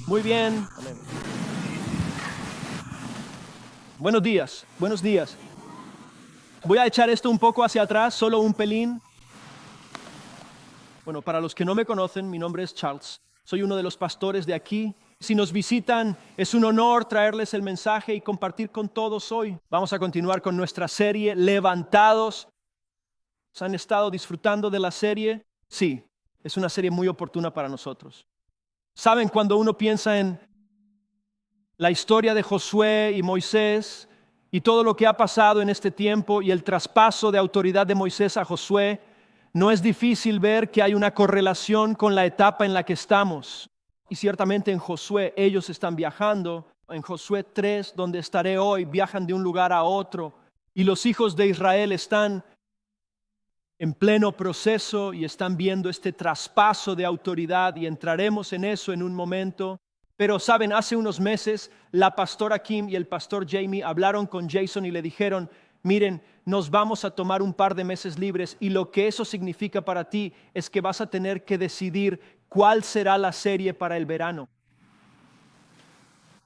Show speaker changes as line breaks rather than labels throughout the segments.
Muy bien. Amén. Buenos días, buenos días. Voy a echar esto un poco hacia atrás, solo un pelín. Bueno, para los que no me conocen, mi nombre es Charles. Soy uno de los pastores de aquí. Si nos visitan, es un honor traerles el mensaje y compartir con todos hoy. Vamos a continuar con nuestra serie Levantados. ¿Se han estado disfrutando de la serie? Sí, es una serie muy oportuna para nosotros. ¿Saben cuando uno piensa en la historia de Josué y Moisés y todo lo que ha pasado en este tiempo y el traspaso de autoridad de Moisés a Josué? No es difícil ver que hay una correlación con la etapa en la que estamos. Y ciertamente en Josué ellos están viajando. En Josué 3, donde estaré hoy, viajan de un lugar a otro. Y los hijos de Israel están en pleno proceso y están viendo este traspaso de autoridad, y entraremos en eso en un momento. Pero saben, hace unos meses la pastora Kim y el pastor Jamie hablaron con Jason y le dijeron: miren, nos vamos a tomar un par de meses libres, y lo que eso significa para ti es que vas a tener que decidir cuál será la serie para el verano.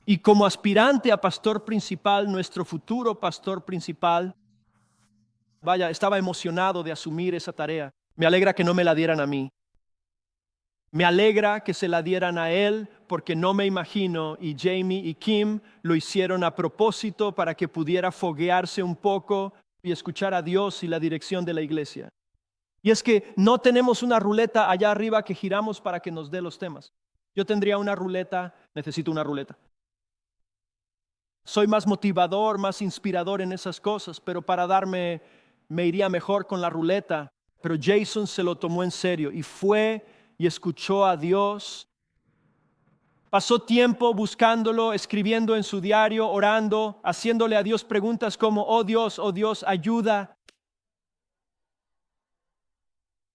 Y como aspirante a pastor principal, nuestro futuro pastor principal, vaya, estaba emocionado de asumir esa tarea. Me alegra que no me la dieran a mí. Me alegra que se la dieran a él, porque no me imagino, y Jamie y Kim lo hicieron a propósito para que pudiera foguearse un poco y escuchar a Dios y la dirección de la iglesia. Y es que no tenemos una ruleta allá arriba que giramos para que nos dé los temas. Yo tendría una ruleta, necesito una ruleta. Soy más motivador, más inspirador en esas cosas, pero para darme, me iría mejor con la ruleta. Pero Jason se lo tomó en serio y fue y escuchó a Dios. Pasó tiempo buscándolo, escribiendo en su diario, orando, haciéndole a Dios preguntas como: oh Dios, ayuda.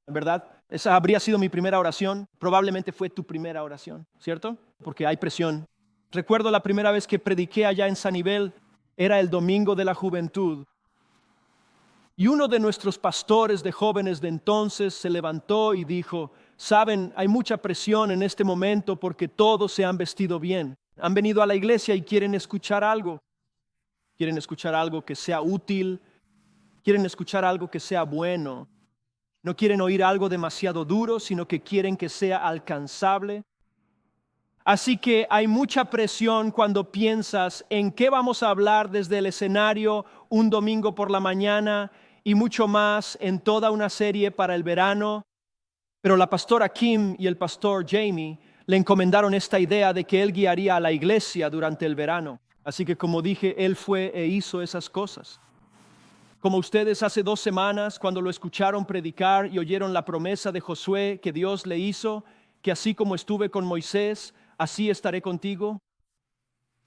En verdad, esa habría sido mi primera oración. Probablemente fue tu primera oración, ¿cierto? Porque hay presión. Recuerdo la primera vez que prediqué allá en Sanibel, era el domingo de la juventud. Y uno de nuestros pastores de jóvenes de entonces se levantó y dijo: saben, hay mucha presión en este momento porque todos se han vestido bien. Han venido a la iglesia y quieren escuchar algo. Quieren escuchar algo que sea útil. Quieren escuchar algo que sea bueno. No quieren oír algo demasiado duro, sino que quieren que sea alcanzable. Así que hay mucha presión cuando piensas en qué vamos a hablar desde el escenario un domingo por la mañana, y mucho más en toda una serie para el verano. Pero la pastora Kim y el pastor Jamie le encomendaron esta idea de que él guiaría a la iglesia durante el verano. Así que, como dije, él fue e hizo esas cosas. Como ustedes hace 2 semanas, cuando lo escucharon predicar y oyeron la promesa de Josué que Dios le hizo, que así como estuve con Moisés, así estaré contigo.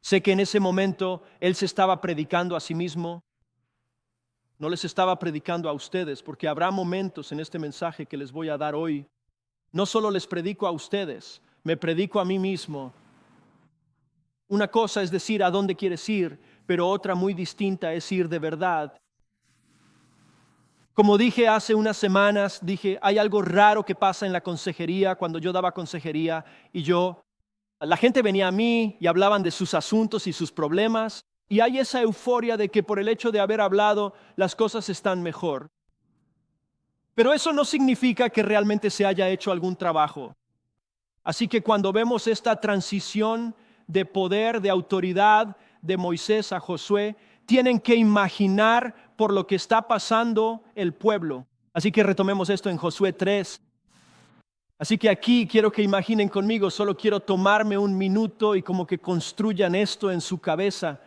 Sé que en ese momento él se estaba predicando a sí mismo. No les estaba predicando a ustedes, porque habrá momentos en este mensaje que les voy a dar hoy. No solo les predico a ustedes, me predico a mí mismo. Una cosa es decir a dónde quieres ir, pero otra muy distinta es ir de verdad. Como dije hace unas semanas, dije, hay algo raro que pasa en la consejería cuando yo daba consejería, y la gente venía a mí y hablaban de sus asuntos y sus problemas, y hay esa euforia de que por el hecho de haber hablado las cosas están mejor. Pero eso no significa que realmente se haya hecho algún trabajo. Así que cuando vemos esta transición de poder, de autoridad de Moisés a Josué, tienen que imaginar por lo que está pasando el pueblo. Así que retomemos esto en Josué 3. Así que aquí quiero que imaginen conmigo, solo quiero tomarme un minuto y como que construyan esto en su cabeza.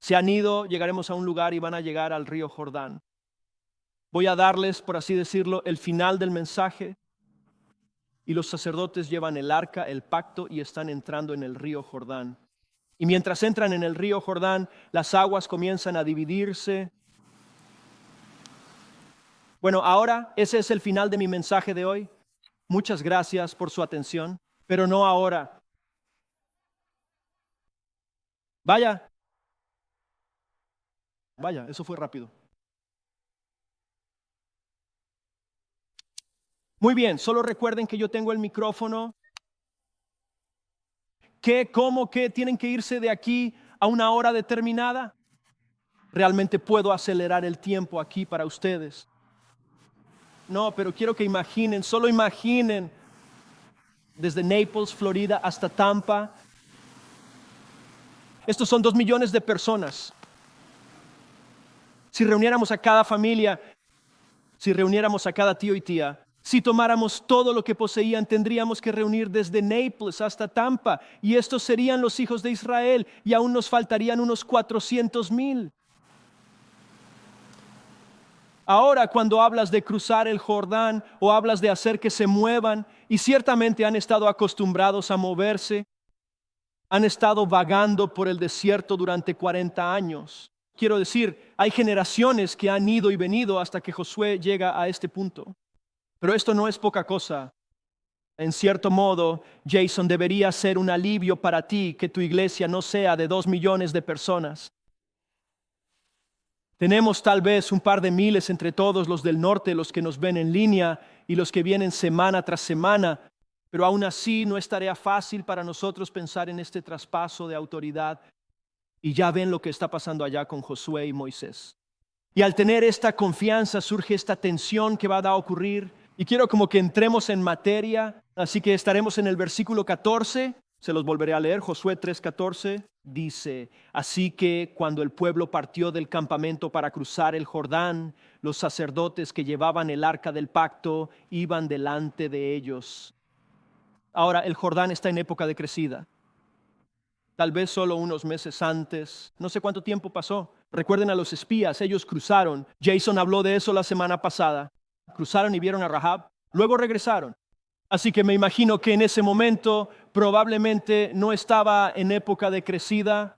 Se han ido, llegaremos a un lugar y van a llegar al río Jordán. Voy a darles, por así decirlo, el final del mensaje. Y los sacerdotes llevan el arca, el pacto, y están entrando en el río Jordán. Y mientras entran en el río Jordán, las aguas comienzan a dividirse. Bueno, ahora ese es el final de mi mensaje de hoy. Muchas gracias por su atención, pero no ahora. Vaya, eso fue rápido. Muy bien, solo recuerden que yo tengo el micrófono. ¿Qué? ¿Cómo? ¿Qué? ¿Tienen que irse de aquí a una hora determinada? Realmente puedo acelerar el tiempo aquí para ustedes. No, pero quiero que imaginen, solo imaginen, desde Naples, Florida, hasta Tampa. Estos son 2 millones de personas. Si reuniéramos a cada familia, si reuniéramos a cada tío y tía, si tomáramos todo lo que poseían, tendríamos que reunir desde Naples hasta Tampa. Y estos serían los hijos de Israel. Y aún nos faltarían unos 400,000. Ahora, cuando hablas de cruzar el Jordán o hablas de hacer que se muevan, y ciertamente han estado acostumbrados a moverse, han estado vagando por el desierto durante 40 años. Quiero decir, hay generaciones que han ido y venido hasta que Josué llega a este punto. Pero esto no es poca cosa. En cierto modo, Jason, debería ser un alivio para ti que tu iglesia no sea de 2 millones de personas. Tenemos tal vez un par de miles entre todos los del norte, los que nos ven en línea y los que vienen semana tras semana, pero aún así no es tarea fácil para nosotros pensar en este traspaso de autoridad. Y ya ven lo que está pasando allá con Josué y Moisés. Y al tener esta confianza surge esta tensión que va a ocurrir. Y quiero como que entremos en materia, así que estaremos en el versículo 14, se los volveré a leer, Josué 3:14, dice: así que cuando el pueblo partió del campamento para cruzar el Jordán, los sacerdotes que llevaban el arca del pacto iban delante de ellos. Ahora, el Jordán está en época de crecida. Tal vez solo unos meses antes, no sé cuánto tiempo pasó. Recuerden a los espías, ellos cruzaron. Jason habló de eso la semana pasada. Cruzaron y vieron a Rahab, luego regresaron. Así que me imagino que en ese momento probablemente no estaba en época de crecida.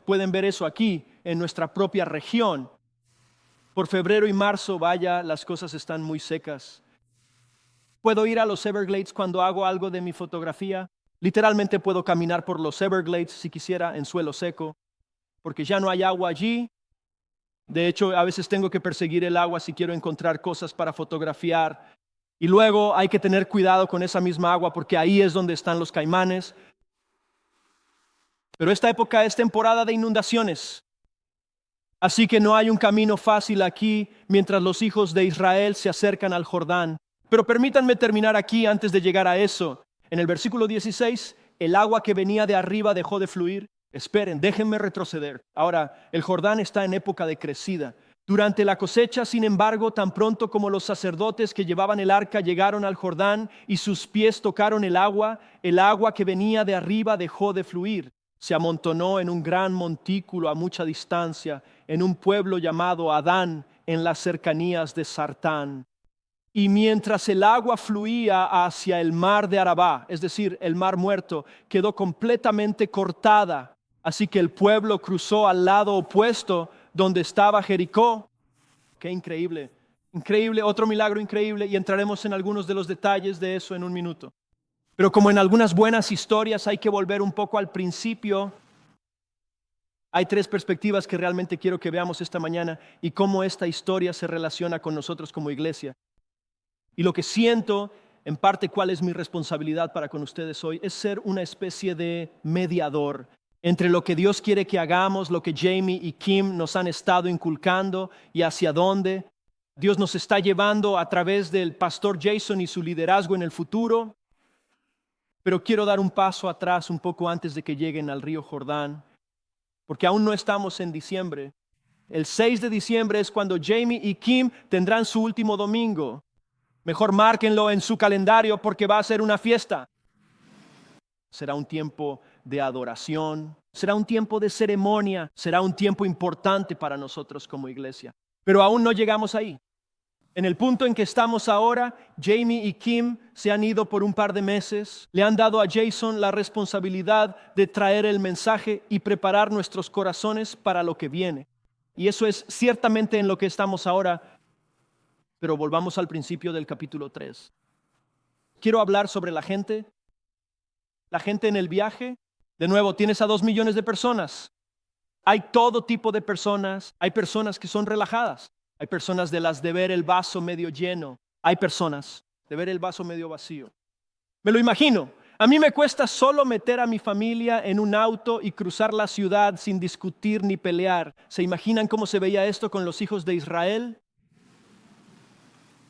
Pueden ver eso aquí, en nuestra propia región. Por febrero y marzo, vaya, las cosas están muy secas. Puedo ir a los Everglades cuando hago algo de mi fotografía. Literalmente puedo caminar por los Everglades si quisiera en suelo seco, porque ya no hay agua allí. De hecho, a veces tengo que perseguir el agua si quiero encontrar cosas para fotografiar. Y luego hay que tener cuidado con esa misma agua porque ahí es donde están los caimanes. Pero esta época es temporada de inundaciones. Así que no hay un camino fácil aquí mientras los hijos de Israel se acercan al Jordán. Pero permítanme terminar aquí antes de llegar a eso. En el versículo 16, el agua que venía de arriba dejó de fluir. Esperen, déjenme retroceder. Ahora, el Jordán está en época de crecida. Durante la cosecha, sin embargo, tan pronto como los sacerdotes que llevaban el arca llegaron al Jordán y sus pies tocaron el agua que venía de arriba dejó de fluir. Se amontonó en un gran montículo a mucha distancia, en un pueblo llamado Adán, en las cercanías de Sartán. Y mientras el agua fluía hacia el mar de Arabá, es decir, el mar muerto, quedó completamente cortada. Así que el pueblo cruzó al lado opuesto donde estaba Jericó. Qué increíble, increíble, otro milagro increíble, y entraremos en algunos de los detalles de eso en un minuto. Pero como en algunas buenas historias hay que volver un poco al principio, hay 3 perspectivas que realmente quiero que veamos esta mañana y cómo esta historia se relaciona con nosotros como iglesia. Y lo que siento, en parte cuál es mi responsabilidad para con ustedes hoy, es ser una especie de mediador entre lo que Dios quiere que hagamos, lo que Jamie y Kim nos han estado inculcando y hacia dónde Dios nos está llevando a través del pastor Jason y su liderazgo en el futuro. Pero quiero dar un paso atrás un poco antes de que lleguen al río Jordán, porque aún no estamos en diciembre. El 6 de diciembre es cuando Jamie y Kim tendrán su último domingo. Mejor márquenlo en su calendario porque va a ser una fiesta. Será un tiempo de adoración, será un tiempo de ceremonia, será un tiempo importante para nosotros como iglesia. Pero aún no llegamos ahí. En el punto en que estamos ahora, Jamie y Kim se han ido por un par de meses. Le han dado a Jason la responsabilidad de traer el mensaje y preparar nuestros corazones para lo que viene. Y eso es ciertamente en lo que estamos ahora. Pero volvamos al principio del capítulo 3. Quiero hablar sobre la gente en el viaje. De nuevo, tienes a 2 millones de personas. Hay todo tipo de personas. Hay personas que son relajadas. Hay personas de las de ver el vaso medio lleno. Hay personas de ver el vaso medio vacío. Me lo imagino. A mí me cuesta solo meter a mi familia en un auto y cruzar la ciudad sin discutir ni pelear. ¿Se imaginan cómo se veía esto con los hijos de Israel?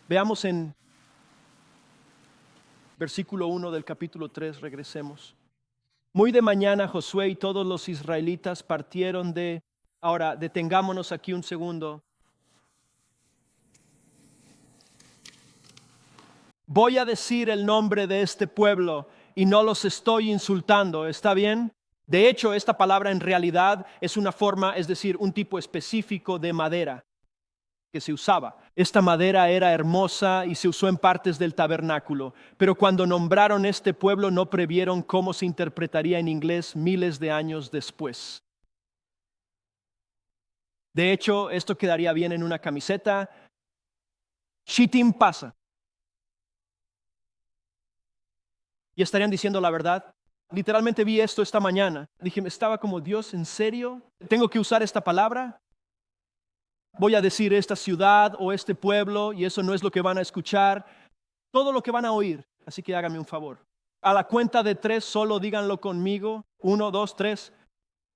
Veamos en versículo 1 del capítulo 3, regresemos. Muy de mañana Josué y todos los israelitas partieron de... Ahora, detengámonos aquí un segundo. Voy a decir el nombre de este pueblo y no los estoy insultando, ¿está bien? De hecho, esta palabra en realidad es una forma, es decir, un tipo específico de madera que se usaba. Esta madera era hermosa y se usó en partes del tabernáculo, pero cuando nombraron este pueblo no previeron cómo se interpretaría en inglés miles de años después. De hecho, esto quedaría bien en una camiseta. Shittim pasa. Y estarían diciendo la verdad. Literalmente vi esto esta mañana. Dije, estaba como, Dios, ¿en serio? ¿Tengo que usar esta palabra? Voy a decir esta ciudad o este pueblo y eso no es lo que van a escuchar. Todo lo que van a oír. Así que háganme un favor. A la cuenta de 3, solo díganlo conmigo. 1, 2, 3.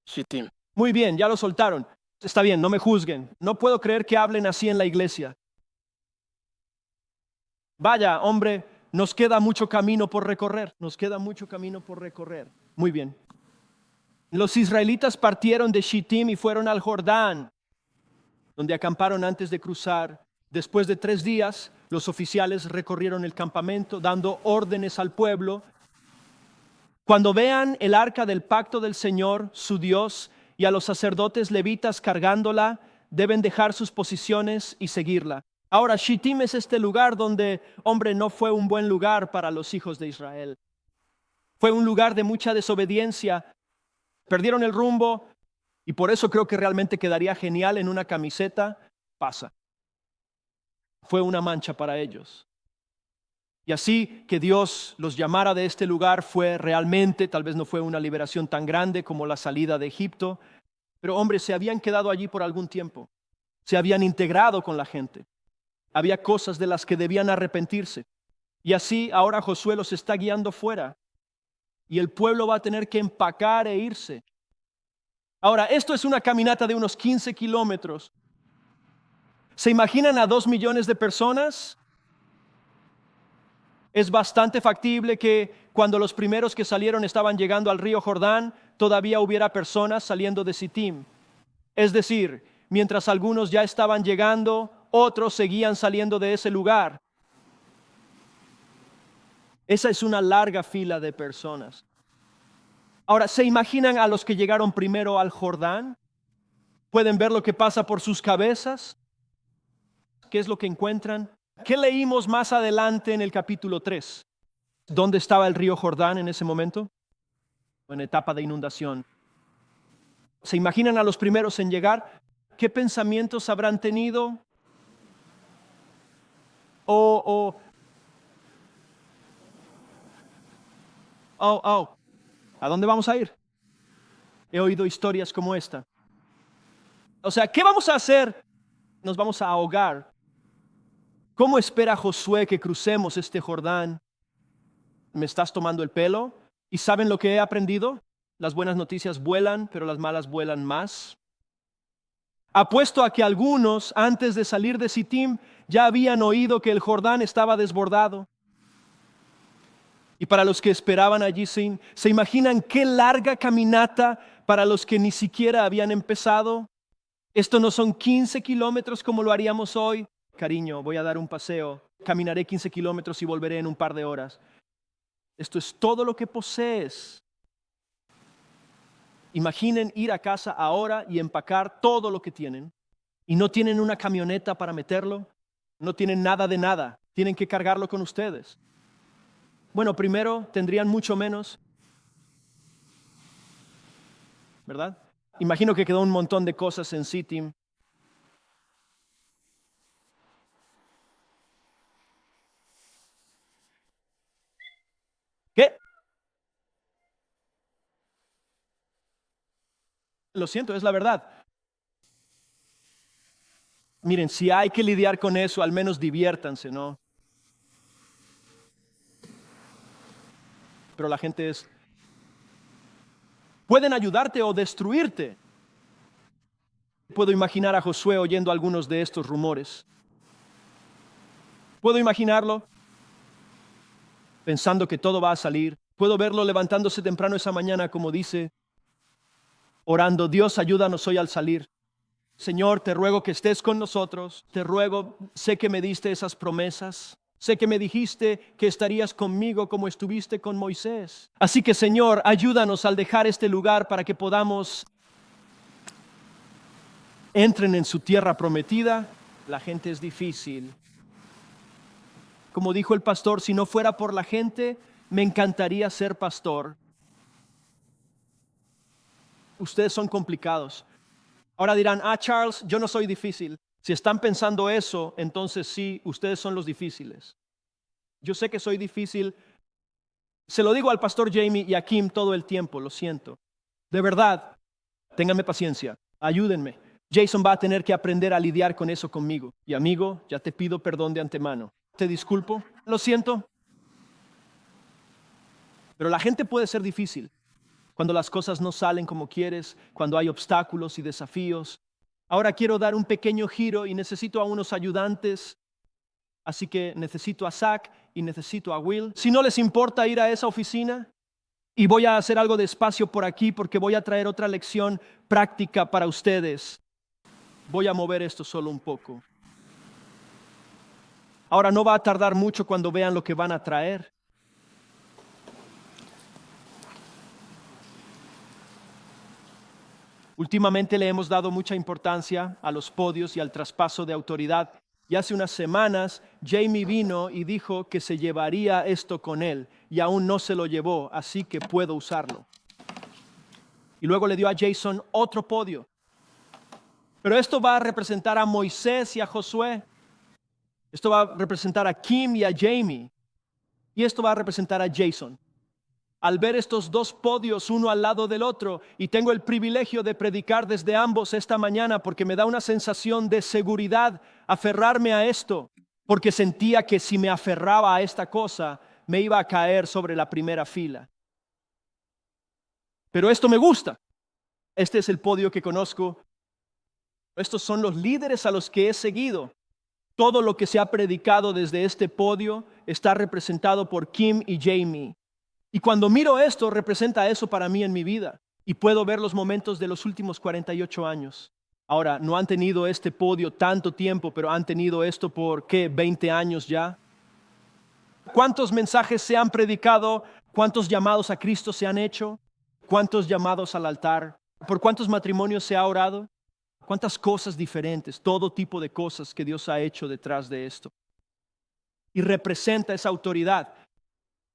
Shittim.
Muy bien, ya lo soltaron. Está bien, no me juzguen. No puedo creer que hablen así en la iglesia. Vaya, hombre, nos queda mucho camino por recorrer. Nos queda mucho camino por recorrer. Muy bien. Los israelitas partieron de Shittim y fueron al Jordán, donde acamparon antes de cruzar. Después de 3 días, los oficiales recorrieron el campamento, dando órdenes al pueblo. Cuando vean el arca del pacto del Señor, su Dios, y a los sacerdotes levitas cargándola, deben dejar sus posiciones y seguirla. Ahora, Shittim es este lugar donde, hombre, no fue un buen lugar para los hijos de Israel. Fue un lugar de mucha desobediencia. Perdieron el rumbo y por eso creo que realmente quedaría genial en una camiseta. Pasa. Fue una mancha para ellos. Y así que Dios los llamara de este lugar fue realmente, tal vez no fue una liberación tan grande como la salida de Egipto, pero hombre, se habían quedado allí por algún tiempo. Se habían integrado con la gente. Había cosas de las que debían arrepentirse. Y así ahora Josué los está guiando fuera. Y el pueblo va a tener que empacar e irse. Ahora, esto es una caminata de unos 15 kilómetros. ¿Se imaginan a 2 millones de personas? Es bastante factible que cuando los primeros que salieron estaban llegando al río Jordán, todavía hubiera personas saliendo de Sittim. Es decir, mientras algunos ya estaban llegando, otros seguían saliendo de ese lugar. Esa es una larga fila de personas. Ahora, ¿se imaginan a los que llegaron primero al Jordán? ¿Pueden ver lo que pasa por sus cabezas? ¿Qué es lo que encuentran? ¿Qué leímos más adelante en el capítulo 3? ¿Dónde estaba el río Jordán en ese momento? En etapa de inundación. ¿Se imaginan a los primeros en llegar? ¿Qué pensamientos habrán tenido? ¿A dónde vamos a ir? He oído historias como esta. O sea, ¿qué vamos a hacer? Nos vamos a ahogar. ¿Cómo espera Josué que crucemos este Jordán? ¿Me estás tomando el pelo? ¿Y saben lo que he aprendido? Las buenas noticias vuelan, pero las malas vuelan más. Apuesto a que algunos, antes de salir de Sittim, ya habían oído que el Jordán estaba desbordado. Y para los que esperaban allí, ¿se imaginan qué larga caminata para los que ni siquiera habían empezado? Esto no son 15 kilómetros como lo haríamos hoy. Cariño, voy a dar un paseo. Caminaré 15 kilómetros y volveré en un par de horas. Esto es todo lo que posees. Imaginen ir a casa ahora y empacar todo lo que tienen. Y no tienen una camioneta para meterlo. No tienen nada de nada. Tienen que cargarlo con ustedes. Bueno, primero tendrían mucho menos, ¿verdad? Imagino que quedó un montón de cosas en Sittim. ¿Qué? Lo siento, es la verdad. Miren, si hay que lidiar con eso, al menos diviértanse, ¿no? pero la gente pueden ayudarte o destruirte. Puedo imaginar a Josué oyendo algunos de estos rumores. Puedo imaginarlo pensando que todo va a salir. Puedo verlo levantándose temprano esa mañana, como dice, orando: Dios, ayúdanos hoy al salir. Señor, te ruego que estés con nosotros. Te ruego, sé que me diste esas promesas. Sé que me dijiste que estarías conmigo como estuviste con Moisés. Así que, Señor, ayúdanos al dejar este lugar para que podamos entren en su tierra prometida. La gente es difícil. Como dijo el pastor, si no fuera por la gente, me encantaría ser pastor. Ustedes son complicados. Ahora dirán: Charles, yo no soy difícil. Si están pensando eso, entonces sí, ustedes son los difíciles. Yo sé que soy difícil. Se lo digo al pastor Jamie y a Kim todo el tiempo, lo siento. De verdad, ténganme paciencia, ayúdenme. Jason va a tener que aprender a lidiar con eso conmigo. Y amigo, ya te pido perdón de antemano. Te disculpo, lo siento. Pero la gente puede ser difícil. Cuando las cosas no salen como quieres, cuando hay obstáculos y desafíos. Ahora quiero dar un pequeño giro y necesito a unos ayudantes. Así que necesito a Zach y necesito a Will. Si no les importa ir a esa oficina, y voy a hacer algo de espacio por aquí porque voy a traer otra lección práctica para ustedes. Voy a mover esto solo un poco. Ahora no va a tardar mucho cuando vean lo que van a traer. Últimamente le hemos dado mucha importancia a los podios y al traspaso de autoridad. Y hace unas semanas Jamie vino y dijo que se llevaría esto con él y aún no se lo llevó, así que puedo usarlo. Y luego le dio a Jason otro podio. Pero esto va a representar a Moisés y a Josué. Esto va a representar a Kim y a Jamie. Y esto va a representar a Jason. Al ver estos dos podios uno al lado del otro, y tengo el privilegio de predicar desde ambos esta mañana porque me da una sensación de seguridad aferrarme a esto, porque sentía que si me aferraba a esta cosa me iba a caer sobre la primera fila. Pero esto me gusta. Este es el podio que conozco. Estos son los líderes a los que he seguido. Todo lo que se ha predicado desde este podio está representado por Kim y Jamie. Y cuando miro esto, representa eso para mí en mi vida. Y puedo ver los momentos de los últimos 48 años. Ahora, no han tenido este podio tanto tiempo, pero han tenido esto por, ¿qué? 20 años ya. ¿Cuántos mensajes se han predicado? ¿Cuántos llamados a Cristo se han hecho? ¿Cuántos llamados al altar? ¿Por cuántos matrimonios se ha orado? ¿Cuántas cosas diferentes? Todo tipo de cosas que Dios ha hecho detrás de esto. Y representa esa autoridad.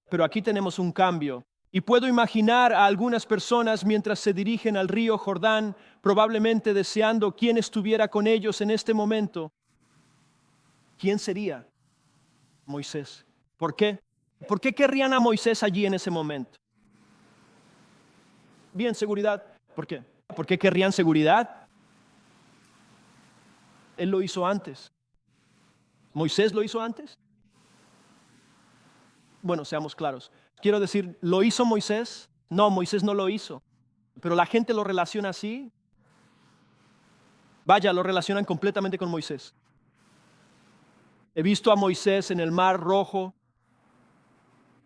Pero aquí tenemos un cambio. Y puedo imaginar a algunas personas mientras se dirigen al río Jordán, probablemente deseando quién estuviera con ellos en este momento. ¿Quién sería? Moisés. ¿Por qué? ¿Por qué querrían a Moisés allí en ese momento? Bien, seguridad. ¿Por qué? ¿Por qué querrían seguridad? Él lo hizo antes. ¿Moisés lo hizo antes? Bueno, seamos claros. Quiero decir, ¿lo hizo Moisés? No, Moisés no lo hizo. Pero la gente lo relaciona así. Vaya, lo relacionan completamente con Moisés. He visto a Moisés en el Mar Rojo.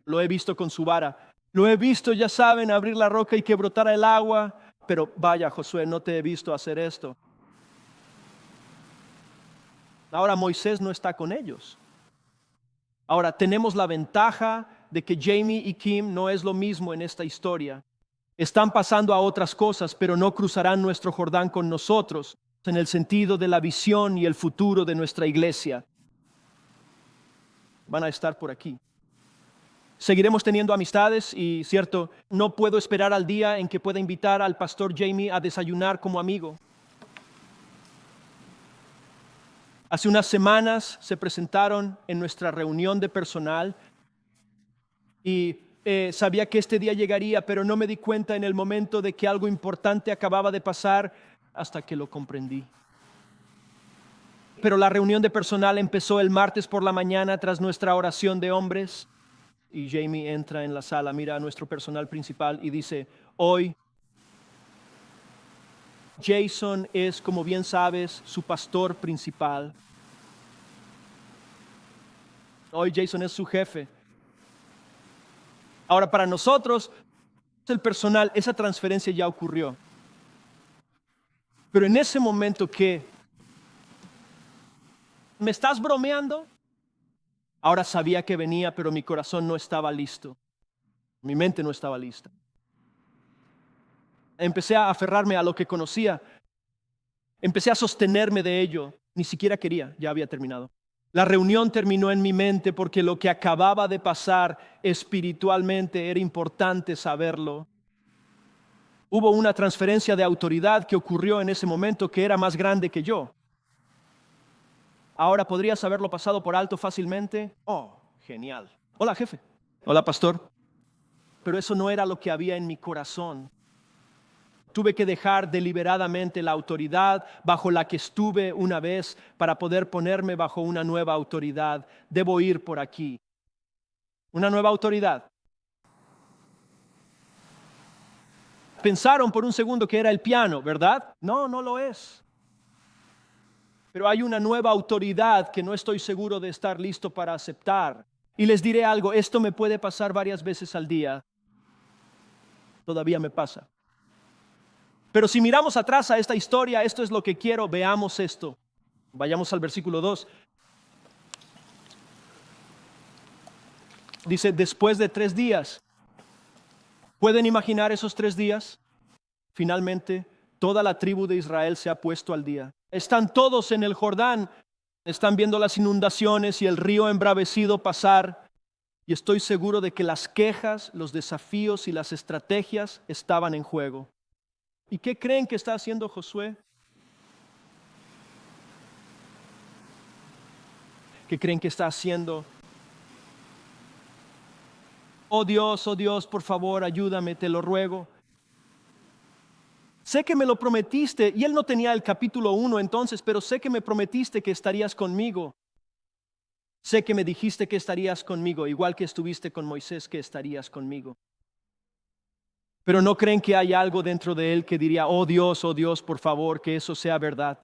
Lo he visto con su vara. Lo he visto, ya saben, abrir la roca y que brotara el agua. Pero vaya, Josué, no te he visto hacer esto. Ahora Moisés no está con ellos. Ahora, tenemos la ventaja de que Jamie y Kim no es lo mismo en esta historia. Están pasando a otras cosas, pero no cruzarán nuestro Jordán con nosotros, en el sentido de la visión y el futuro de nuestra iglesia. Van a estar por aquí. Seguiremos teniendo amistades y, cierto, no puedo esperar al día en que pueda invitar al pastor Jamie a desayunar como amigo. Hace unas semanas se presentaron en nuestra reunión de personal y sabía que este día llegaría, pero no me di cuenta en el momento de que algo importante acababa de pasar hasta que lo comprendí. Pero la reunión de personal empezó el martes por la mañana tras nuestra oración de hombres y Jamie entra en la sala, mira a nuestro personal principal y dice, hoy Jason es, como bien sabes, su pastor principal. Hoy Jason es su jefe. Ahora, para nosotros, el personal, esa transferencia ya ocurrió. Pero en ese momento que, ¿me estás bromeando? Ahora sabía que venía, pero mi corazón no estaba listo. Mi mente no estaba lista. Empecé a aferrarme a lo que conocía. Empecé a sostenerme de ello. Ni siquiera quería, ya había terminado. La reunión terminó en mi mente porque lo que acababa de pasar espiritualmente era importante saberlo. Hubo una transferencia de autoridad que ocurrió en ese momento que era más grande que yo. Ahora, ¿podrías haberlo pasado por alto fácilmente? Oh, genial. Hola, jefe. Hola, pastor. Pero eso no era lo que había en mi corazón. Tuve que dejar deliberadamente la autoridad bajo la que estuve una vez para poder ponerme bajo una nueva autoridad. Debo ir por aquí. Una nueva autoridad. Pensaron por un segundo que era el piano, ¿verdad? No, no lo es. Pero hay una nueva autoridad que no estoy seguro de estar listo para aceptar. Y les diré algo, esto me puede pasar varias veces al día. Todavía me pasa. Pero si miramos atrás a esta historia, esto es lo que quiero, veamos esto. Vayamos al versículo 2. Dice, después de 3 días. ¿Pueden imaginar esos 3 días? Finalmente, toda la tribu de Israel se ha puesto al día. Están todos en el Jordán, están viendo las inundaciones y el río embravecido pasar. Y estoy seguro de que las quejas, los desafíos y las estrategias estaban en juego. ¿Y qué creen que está haciendo Josué? ¿Qué creen que está haciendo? Oh Dios, por favor, ayúdame, te lo ruego. Sé que me lo prometiste, y él no tenía el capítulo 1 entonces, pero sé que me prometiste que estarías conmigo. Sé que me dijiste que estarías conmigo, igual que estuviste con Moisés, que estarías conmigo. Pero ¿no creen que hay algo dentro de él que diría, oh Dios, por favor, que eso sea verdad?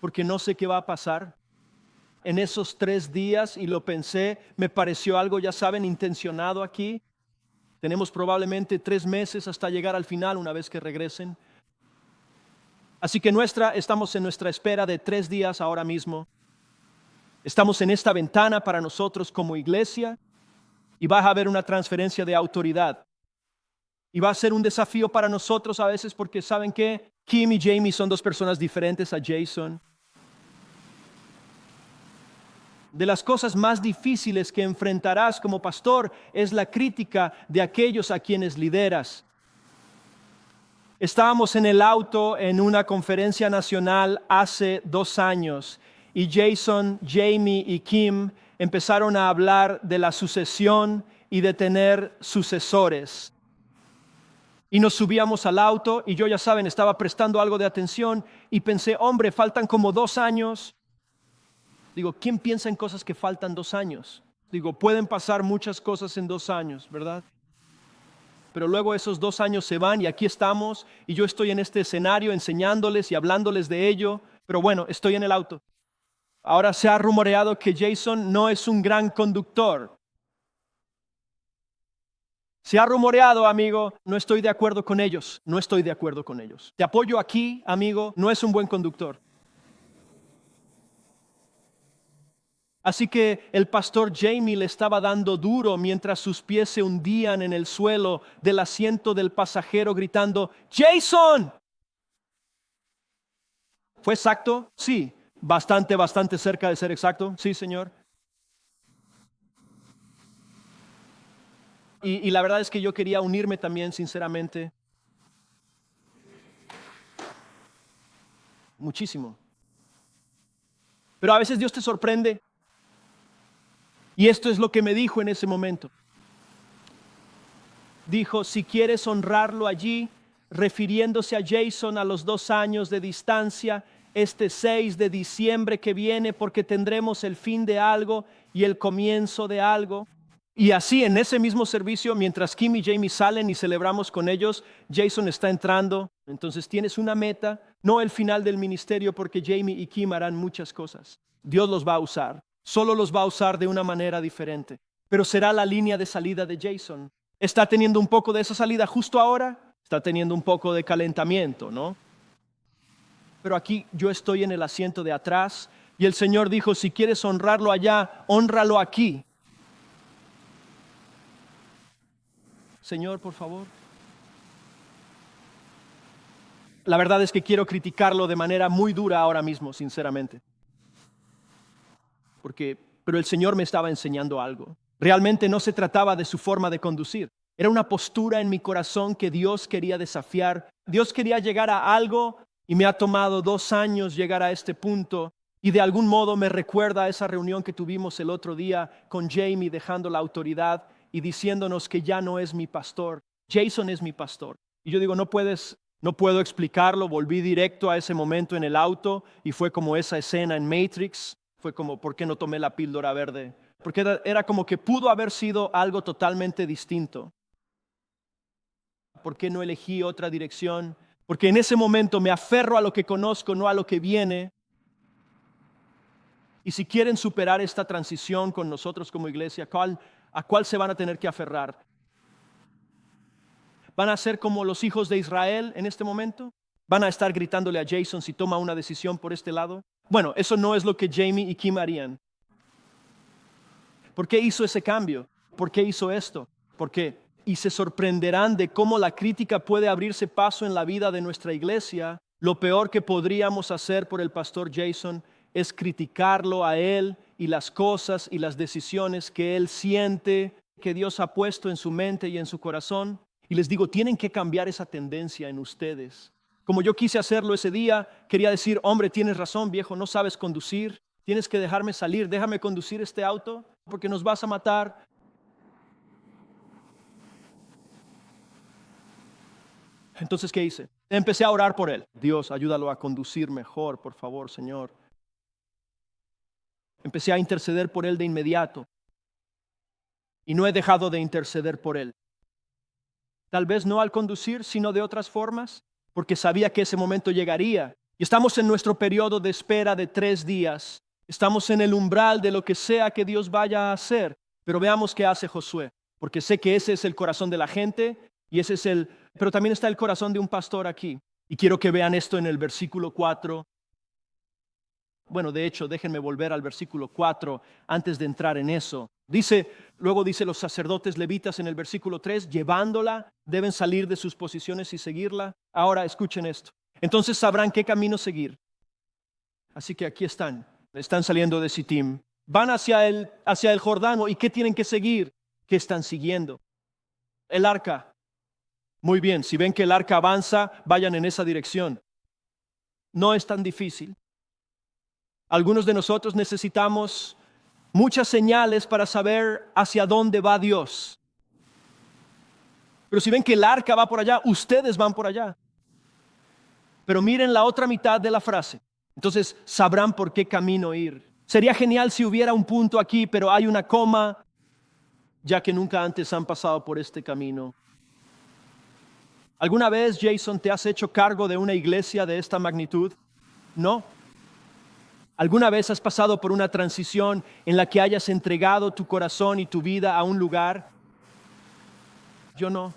Porque no sé qué va a pasar. En esos 3 días, y lo pensé, me pareció algo, ya saben, intencionado aquí. Tenemos probablemente 3 meses hasta llegar al final una vez que regresen. Así que estamos en nuestra espera de 3 días ahora mismo. Estamos en esta ventana para nosotros como iglesia y va a haber una transferencia de autoridad. Y va a ser un desafío para nosotros a veces porque ¿saben qué? Kim y Jamie son 2 personas diferentes a Jason. De las cosas más difíciles que enfrentarás como pastor es la crítica de aquellos a quienes lideras. Estábamos en el auto en una conferencia nacional hace 2 años y Jason, Jamie y Kim empezaron a hablar de la sucesión y de tener sucesores. Y nos subíamos al auto y yo, ya saben, estaba prestando algo de atención y pensé, hombre, faltan como 2 años. Digo, ¿quién piensa en cosas que faltan 2 años? Digo, pueden pasar muchas cosas en 2 años, ¿verdad? Pero luego esos 2 años se van y aquí estamos y yo estoy en este escenario enseñándoles y hablándoles de ello. Pero bueno, estoy en el auto. Ahora se ha rumoreado que Jason no es un gran conductor. Se ha rumoreado, amigo, no estoy de acuerdo con ellos. No estoy de acuerdo con ellos. Te apoyo aquí, amigo, no es un buen conductor. Así que el pastor Jamie le estaba dando duro mientras sus pies se hundían en el suelo del asiento del pasajero gritando, ¡Jason! ¿Fue exacto? Sí. Bastante cerca de ser exacto. Sí, señor. Y la verdad es que yo quería unirme también, sinceramente. Muchísimo. Pero a veces Dios te sorprende. Y esto es lo que me dijo en ese momento. Dijo, si quieres honrarlo allí, refiriéndose a Jason a los 2 años de distancia, este 6 de diciembre que viene porque tendremos el fin de algo y el comienzo de algo. Y así en ese mismo servicio, mientras Kim y Jamie salen y celebramos con ellos, Jason está entrando. Entonces tienes una meta, no el final del ministerio, porque Jamie y Kim harán muchas cosas. Dios los va a usar, solo los va a usar de una manera diferente. Pero será la línea de salida de Jason. Está teniendo un poco de esa salida justo ahora, está teniendo un poco de calentamiento, ¿no? Pero aquí yo estoy en el asiento de atrás y el Señor dijo, si quieres honrarlo allá, hónralo aquí. Señor, por favor. La verdad es que quiero criticarlo de manera muy dura ahora mismo, sinceramente. Pero el Señor me estaba enseñando algo. Realmente no se trataba de su forma de conducir. Era una postura en mi corazón que Dios quería desafiar. Dios quería llegar a algo y me ha tomado 2 años llegar a este punto. Y de algún modo me recuerda a esa reunión que tuvimos el otro día con Jamie dejando la autoridad y diciéndonos que ya no es mi pastor. Jason es mi pastor. Y yo digo, no puedo explicarlo. Volví directo a ese momento en el auto y fue como esa escena en Matrix. Fue como, ¿por qué no tomé la píldora verde? Porque era como que pudo haber sido algo totalmente distinto. ¿Por qué no elegí otra dirección? Porque en ese momento me aferro a lo que conozco, no a lo que viene. Y si quieren superar esta transición con nosotros como iglesia, ¿a cuál se van a tener que aferrar? ¿Van a ser como los hijos de Israel en este momento? ¿Van a estar gritándole a Jason si toma una decisión por este lado? Bueno, eso no es lo que Jamie y Kim harían. ¿Por qué hizo ese cambio? ¿Por qué hizo esto? ¿Por qué? Y se sorprenderán de cómo la crítica puede abrirse paso en la vida de nuestra iglesia. Lo peor que podríamos hacer por el pastor Jason es criticarlo a él y las cosas y las decisiones que él siente que Dios ha puesto en su mente y en su corazón. Y les digo, tienen que cambiar esa tendencia en ustedes. Como yo quise hacerlo ese día, quería decir, hombre, tienes razón, viejo, no sabes conducir, tienes que dejarme salir, déjame conducir este auto porque nos vas a matar. Entonces, ¿qué hice? Empecé a orar por él. Dios, ayúdalo a conducir mejor, por favor, Señor. Empecé a interceder por él de inmediato. Y no he dejado de interceder por él. Tal vez no al conducir, sino de otras formas, porque sabía que ese momento llegaría. Y estamos en nuestro periodo de espera de 3 días. Estamos en el umbral de lo que sea que Dios vaya a hacer. Pero veamos qué hace Josué, porque sé que ese es el corazón de la gente y pero también está el corazón de un pastor aquí. Y quiero que vean esto en el versículo 4. Bueno, de hecho, déjenme volver al versículo 4 antes de entrar en eso. Luego dice los sacerdotes levitas en el versículo 3, llevándola, deben salir de sus posiciones y seguirla. Ahora escuchen esto. Entonces sabrán qué camino seguir. Así que aquí están saliendo de Sittim. Van hacia el Jordán. ¿Y qué tienen que seguir? ¿Qué están siguiendo? El arca. Muy bien, si ven que el arca avanza, vayan en esa dirección. No es tan difícil. Algunos de nosotros necesitamos muchas señales para saber hacia dónde va Dios. Pero si ven que el arca va por allá, ustedes van por allá. Pero miren la otra mitad de la frase. Entonces sabrán por qué camino ir. Sería genial si hubiera un punto aquí, pero hay una coma, ya que nunca antes han pasado por este camino. ¿Alguna vez, Jason, te has hecho cargo de una iglesia de esta magnitud? No. ¿Alguna vez has pasado por una transición en la que hayas entregado tu corazón y tu vida a un lugar? Yo no.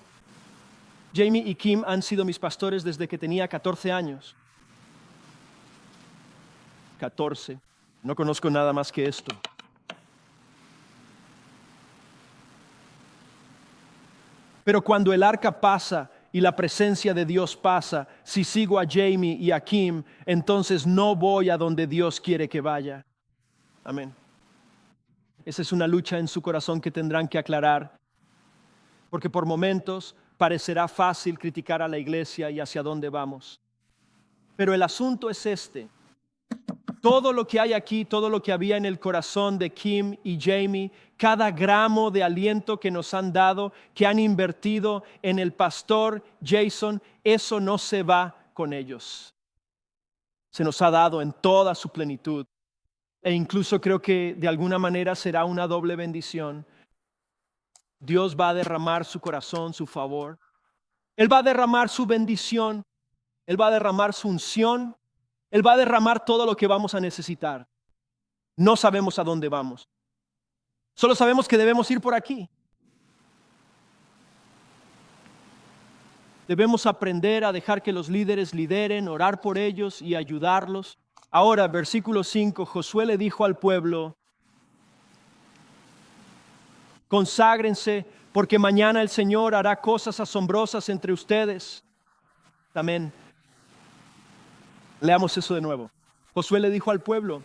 Jamie y Kim han sido mis pastores desde que tenía 14 años. 14. No conozco nada más que esto. Pero cuando el arca pasa y la presencia de Dios pasa, si sigo a Jamie y a Kim, entonces no voy a donde Dios quiere que vaya. Amén. Esa es una lucha en su corazón que tendrán que aclarar, porque por momentos parecerá fácil criticar a la iglesia y hacia dónde vamos. Pero el asunto es este. Todo lo que hay aquí, todo lo que había en el corazón de Kim y Jamie, cada gramo de aliento que nos han dado, que han invertido en el pastor Jason, eso no se va con ellos. se nos ha dado en toda su plenitud. E incluso creo que de alguna manera será una doble bendición. Dios va a derramar su corazón, su favor. Él va a derramar su bendición. Él va a derramar su unción. Él va a derramar todo lo que vamos a necesitar. No sabemos a dónde vamos. Solo sabemos que debemos ir por aquí. Debemos aprender a dejar que los líderes lideren, orar por ellos y ayudarlos. Ahora, versículo 5, Josué le dijo al pueblo: conságrense, porque mañana el Señor hará cosas asombrosas entre ustedes. Amén. Leamos eso de nuevo. Josué le dijo al pueblo: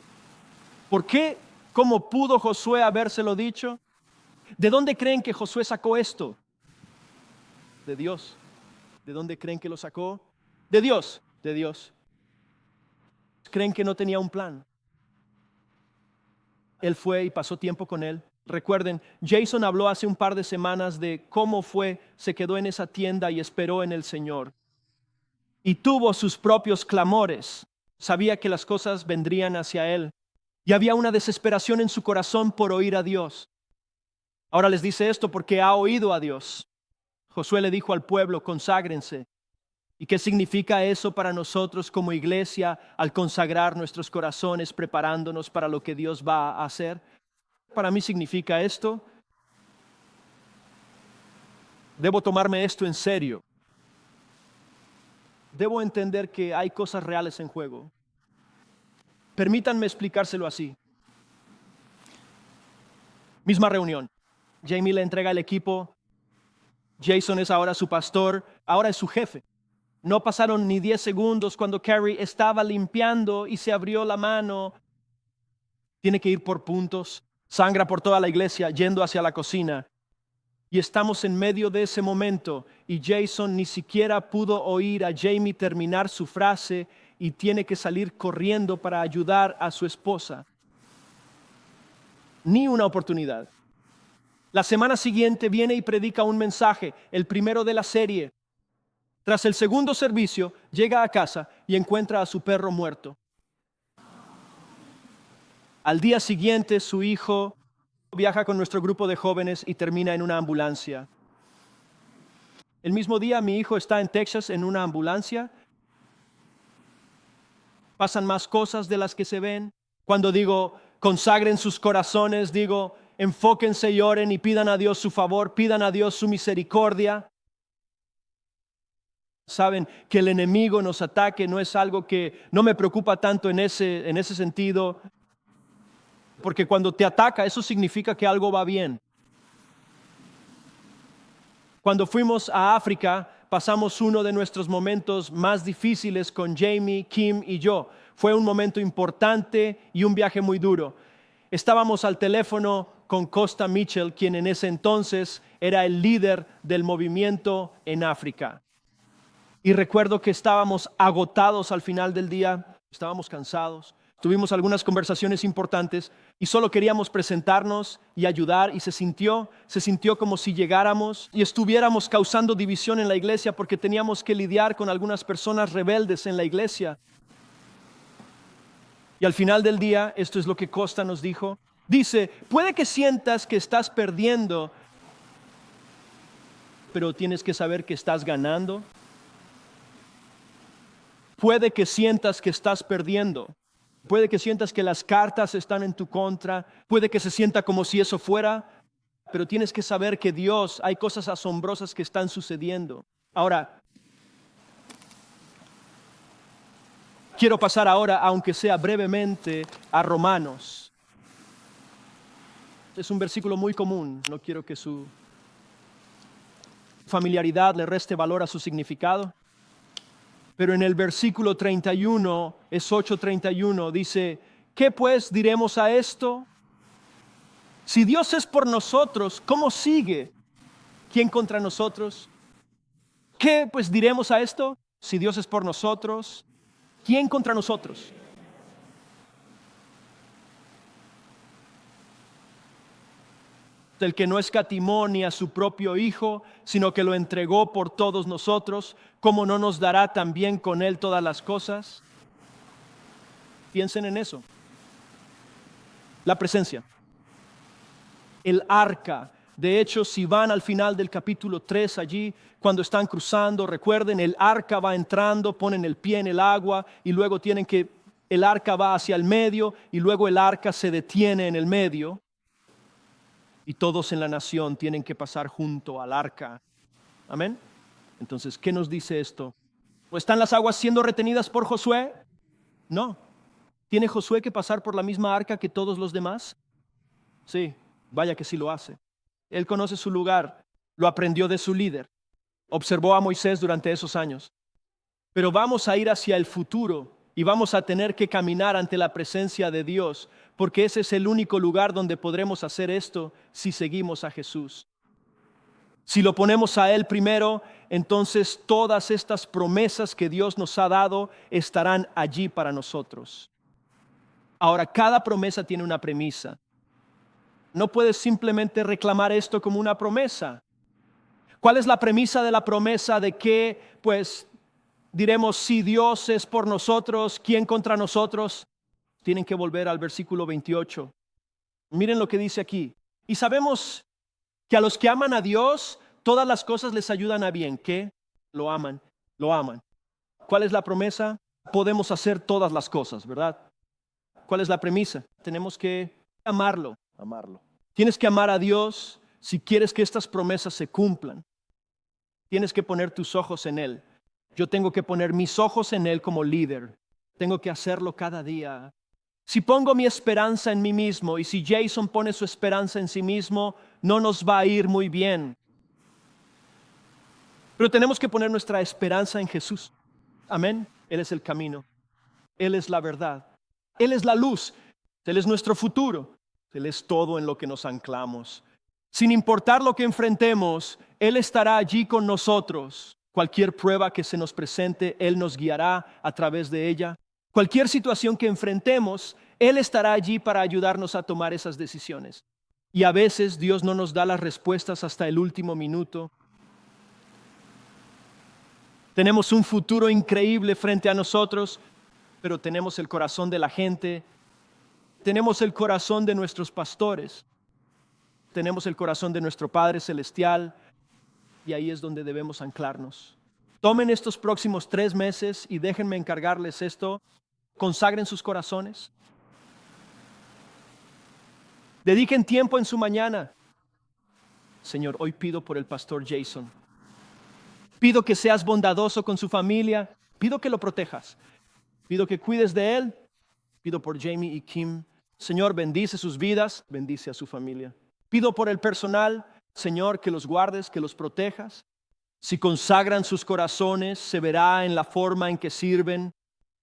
¿por qué? ¿Cómo pudo Josué habérselo dicho? ¿De dónde creen que Josué sacó esto? De Dios. ¿De dónde creen que lo sacó? De Dios. De Dios. ¿Creen que no tenía un plan? Él fue y pasó tiempo con él. Recuerden, Jason habló hace un par de semanas de cómo se quedó en esa tienda y esperó en el Señor. Y tuvo sus propios clamores. Sabía que las cosas vendrían hacia él. Y había una desesperación en su corazón por oír a Dios. Ahora les dice esto porque ha oído a Dios. Josué le dijo al pueblo: conságrense. ¿Y qué significa eso para nosotros como iglesia al consagrar nuestros corazones, preparándonos para lo que Dios va a hacer? Para mí significa esto: debo tomarme esto en serio. Debo entender que hay cosas reales en juego. Permítanme explicárselo así. Misma reunión. Jamie le entrega el equipo. Jason es ahora su pastor, ahora es su jefe. No pasaron ni 10 segundos cuando Carrie estaba limpiando y se abrió la mano. Tiene que ir por puntos, sangra por toda la iglesia yendo hacia la cocina. Y estamos en medio de ese momento y Jason ni siquiera pudo oír a Jamie terminar su frase y tiene que salir corriendo para ayudar a su esposa. Ni una oportunidad. La semana siguiente viene y predica un mensaje, el primero de la serie. Tras el segundo servicio, llega a casa y encuentra a su perro muerto. Al día siguiente, su hijo viaja con nuestro grupo de jóvenes y termina en una ambulancia. El mismo día, mi hijo está en Texas en una ambulancia. Pasan más cosas de las que se ven. Cuando digo consagren sus corazones, digo enfóquense y oren y pidan a Dios su favor, pidan a Dios su misericordia. Saben que el enemigo nos ataque no es algo que no me preocupa tanto en ese sentido, porque cuando te ataca eso significa que algo va bien. Cuando fuimos a África, pasamos uno de nuestros momentos más difíciles con Jamie, Kim y yo. Fue un momento importante y un viaje muy duro. Estábamos al teléfono con Costa Mitchell, quien en ese entonces era el líder del movimiento en África. Y recuerdo que estábamos agotados al final del día, estábamos cansados. Tuvimos algunas conversaciones importantes y solo queríamos presentarnos y ayudar, y se sintió como si llegáramos y estuviéramos causando división en la iglesia porque teníamos que lidiar con algunas personas rebeldes en la iglesia. Y al final del día, esto es lo que Costa nos dijo. Dice, puede que sientas que estás perdiendo, pero tienes que saber que estás ganando. Puede que sientas que estás perdiendo. Puede que sientas que las cartas están en tu contra. Puede que se sienta como si eso fuera. Pero tienes que saber que Dios, hay cosas asombrosas que están sucediendo. Ahora, quiero pasar ahora, aunque sea brevemente, a Romanos. Es un versículo muy común. No quiero que su familiaridad le reste valor a su significado. Pero en el versículo 31, es 8:31, dice, ¿qué pues diremos a esto? Si Dios es por nosotros, ¿cómo sigue? ¿Quién contra nosotros? ¿Qué pues diremos a esto? Si Dios es por nosotros, ¿quién contra nosotros? El que no escatimó ni a su propio Hijo, sino que lo entregó por todos nosotros, ¿cómo no nos dará también con Él todas las cosas? Piensen en eso. La presencia. El arca. De hecho, si van al final del capítulo 3 allí, cuando están cruzando, recuerden, el arca va entrando, ponen el pie en el agua y luego el arca va hacia el medio y luego el arca se detiene en el medio y todos en la nación tienen que pasar junto al arca. Amén. Entonces, ¿qué nos dice esto? ¿O están las aguas siendo retenidas por Josué? No. ¿Tiene Josué que pasar por la misma arca que todos los demás? Sí, vaya que sí lo hace. Él conoce su lugar, lo aprendió de su líder, observó a Moisés durante esos años. Pero vamos a ir hacia el futuro y vamos a tener que caminar ante la presencia de Dios, porque ese es el único lugar donde podremos hacer esto si seguimos a Jesús. Si lo ponemos a Él primero, entonces todas estas promesas que Dios nos ha dado estarán allí para nosotros. Ahora, cada promesa tiene una premisa. No puedes simplemente reclamar esto como una promesa. ¿Cuál es la premisa de la promesa de que, diremos, si Dios es por nosotros, ¿quién contra nosotros? Tienen que volver al versículo 28. Miren lo que dice aquí. Y sabemos que a los que aman a Dios, todas las cosas les ayudan a bien. ¿Qué? Lo aman. ¿Cuál es la promesa? Podemos hacer todas las cosas, ¿verdad? ¿Cuál es la premisa? Tenemos que amarlo. Tienes que amar a Dios si quieres que estas promesas se cumplan. Tienes que poner tus ojos en Él. Yo tengo que poner mis ojos en Él como líder. Tengo que hacerlo cada día. Si pongo mi esperanza en mí mismo y si Jason pone su esperanza en sí mismo, no nos va a ir muy bien. Pero tenemos que poner nuestra esperanza en Jesús. Amén. Él es el camino. Él es la verdad. Él es la luz. Él es nuestro futuro. Él es todo en lo que nos anclamos. Sin importar lo que enfrentemos, Él estará allí con nosotros. Cualquier prueba que se nos presente, Él nos guiará a través de ella. Cualquier situación que enfrentemos, Él estará allí para ayudarnos a tomar esas decisiones. Y a veces Dios no nos da las respuestas hasta el último minuto. Tenemos un futuro increíble frente a nosotros, pero tenemos el corazón de la gente. Tenemos el corazón de nuestros pastores, tenemos el corazón de nuestro Padre Celestial y ahí es donde debemos anclarnos. Tomen estos próximos 3 meses y déjenme encargarles esto. Consagren sus corazones. Dediquen tiempo en su mañana. Señor, hoy pido por el pastor Jason. Pido que seas bondadoso con su familia. Pido que lo protejas. Pido que cuides de él. Pido por Jamie y Kim. Señor, bendice sus vidas, bendice a su familia. Pido por el personal, Señor, que los guardes, que los protejas. Si consagran sus corazones, se verá en la forma en que sirven,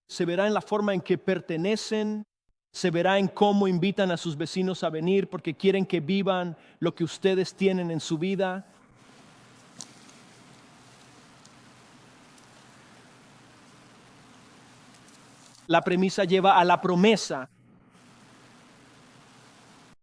se verá en la forma en que pertenecen, se verá en cómo invitan a sus vecinos a venir porque quieren que vivan lo que ustedes tienen en su vida. La premisa lleva a la promesa.